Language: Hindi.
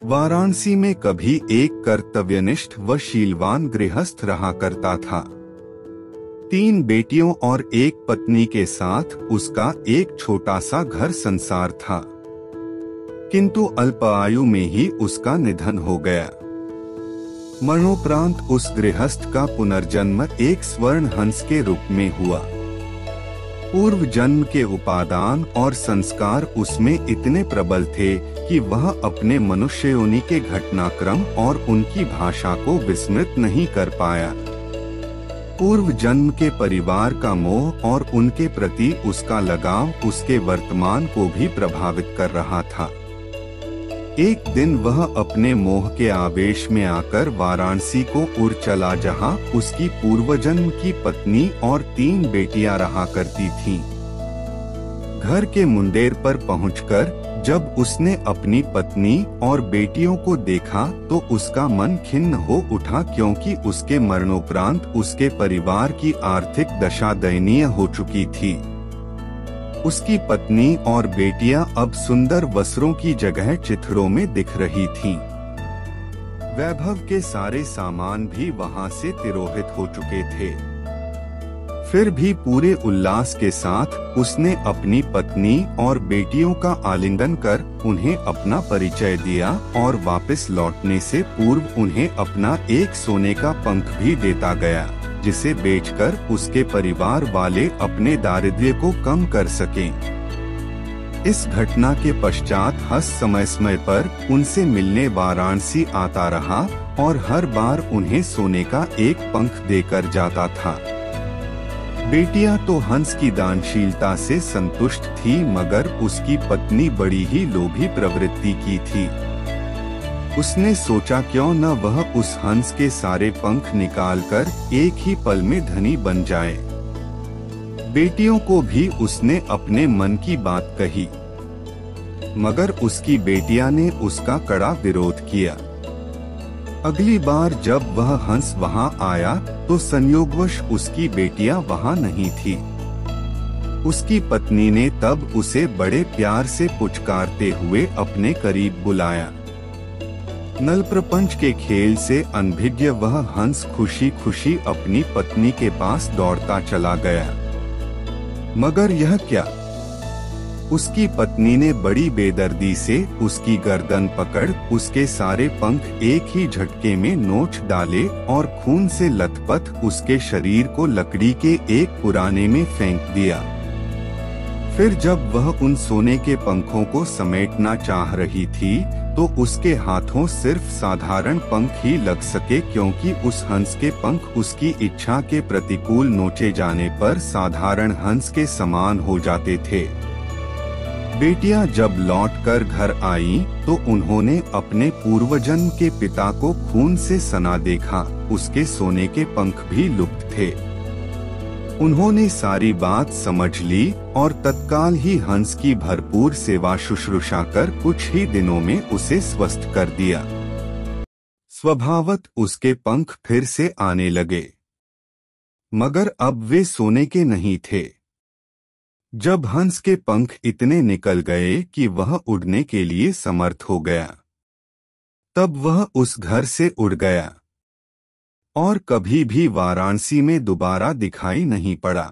वाराणसी में कभी एक कर्तव्यनिष्ठ व शीलवान गृहस्थ रहा करता था। 3 बेटियों और एक पत्नी के साथ उसका एक छोटा सा घर संसार था, किंतु अल्प आयु में ही उसका निधन हो गया। मरणोपरांत उस गृहस्थ का पुनर्जन्म एक स्वर्ण हंस के रूप में हुआ। पूर्व जन्म के उपादान और संस्कार उसमें इतने प्रबल थे कि वह अपने मनुष्य योनि के घटनाक्रम और उनकी भाषा को विस्मृत नहीं कर पाया। पूर्व जन्म के परिवार का मोह और उनके प्रति उसका लगाव उसके वर्तमान को भी प्रभावित कर रहा था। एक दिन वह अपने मोह के आवेश में आकर वाराणसी को उड़ चला, जहां उसकी पूर्वजन्म की पत्नी और 3 बेटियां रहा करती थीं। घर के मुंडेर पर पहुंचकर जब उसने अपनी पत्नी और बेटियों को देखा तो उसका मन खिन्न हो उठा, क्योंकि उसके मरणोपरांत उसके परिवार की आर्थिक दशा दयनीय हो चुकी थी। उसकी पत्नी और बेटियां अब सुंदर वस्त्रों की जगह चिथड़ों में दिख रही थीं। वैभव के सारे सामान भी वहां से तिरोहित हो चुके थे। फिर भी पूरे उल्लास के साथ उसने अपनी पत्नी और बेटियों का आलिंगन कर उन्हें अपना परिचय दिया और वापस लौटने से पूर्व उन्हें अपना एक सोने का पंख भी देता गया, जिसे बेचकर उसके परिवार वाले अपने दारिद्र्य को कम कर सकें। इस घटना के पश्चात हंस समय समय पर उनसे मिलने वाराणसी आता रहा और हर बार उन्हें सोने का एक पंख देकर जाता था। बेटियां तो हंस की दानशीलता से संतुष्ट थी, मगर उसकी पत्नी बड़ी ही लोभी प्रवृत्ति की थी। उसने सोचा क्यों न वह उस हंस के सारे पंख निकालकर एक ही पल में धनी बन जाए। बेटियों को भी उसने अपने मन की बात कही, मगर उसकी बेटियां ने उसका कड़ा विरोध किया। अगली बार जब वह हंस वहां आया तो संयोगवश उसकी बेटियां वहां नहीं थी। उसकी पत्नी ने तब उसे बड़े प्यार से पुचकारते हुए अपने करीब बुलाया। नल प्रपंच के खेल से अनभिज्ञ वह हंस खुशी खुशी अपनी पत्नी के पास दौड़ता चला गया, मगर यह क्या, उसकी पत्नी ने बड़ी बेदर्दी से उसकी गर्दन पकड़ उसके सारे पंख एक ही झटके में नोच डाले और खून से लथपथ उसके शरीर को लकड़ी के एक पुराने में फेंक दिया। फिर जब वह उन सोने के पंखों को समेटना चाह रही थी तो उसके हाथों सिर्फ साधारण पंख ही लग सके, क्योंकि उस हंस के पंख उसकी इच्छा के प्रतिकूल नोचे जाने पर साधारण हंस के समान हो जाते थे। बेटियां जब लौटकर घर आईं तो उन्होंने अपने पूर्वजन्म के पिता को खून से सना देखा। उसके सोने के पंख भी लुप्त थे। उन्होंने सारी बात समझ ली और तत्काल ही हंस की भरपूर सेवा शुश्रूषा कर कुछ ही दिनों में उसे स्वस्थ कर दिया। स्वभावत उसके पंख फिर से आने लगे, मगर अब वे सोने के नहीं थे। जब हंस के पंख इतने निकल गए कि वह उड़ने के लिए समर्थ हो गया, तब वह उस घर से उड़ गया और कभी भी वाराणसी में दोबारा दिखाई नहीं पड़ा।